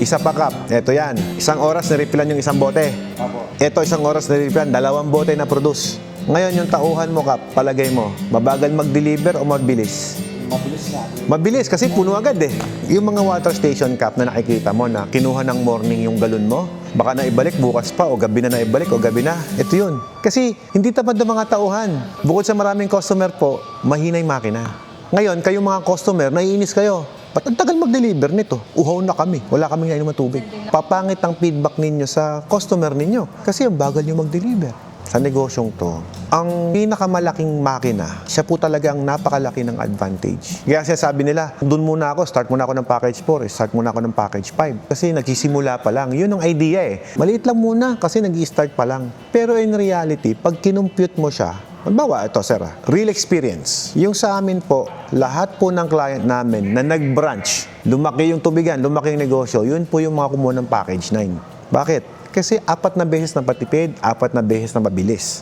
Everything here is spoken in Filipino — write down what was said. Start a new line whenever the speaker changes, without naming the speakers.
Isa pa, Kap. Ito yan. Isang oras na-refillan yung isang bote. Ito, isang oras na-refillan, 2 bote na produce. Ngayon, yung tauhan mo, Kap, palagay mo, mabagal mag-deliver o mabilis?
Mabilis nga.
Mabilis kasi puno agad eh. Yung mga water station, Kap, na nakikita mo na kinuha ng morning yung galon mo, baka na ibalik bukas pa o gabi na ibalik o gabi na. Ito yun. Kasi hindi tamad ng mga tauhan. Bukod sa maraming customer po, mahina yung makina. Ngayon, kayong mga customer, naiinis kayo. Ba't ang tagal mag-deliver nito? Uhaw na kami. Wala kaming nainom na tubig. Papangit ang feedback ninyo sa customer ninyo. Kasi ang bagal nyo mag-deliver. Sa negosyong to, ang pinakamalaking makina, siya po talagang napakalaki ng advantage. Kaya sabi nila, doon muna ako, start muna ako ng package 4, start muna ako ng package 5. Kasi nagsisimula pa lang. Yun ang idea eh. Maliit lang muna kasi nag-start pa lang. Pero in reality, pag kinumpute mo siya, halimbawa, ito sir, real experience. Yung sa amin po, lahat po ng client namin na nag-branch, lumaki yung tubigan, lumaki yung negosyo, yun po yung mga kumuha ng package 9. Bakit? Kasi 4 na beses na patipid, 4 na beses na mabilis.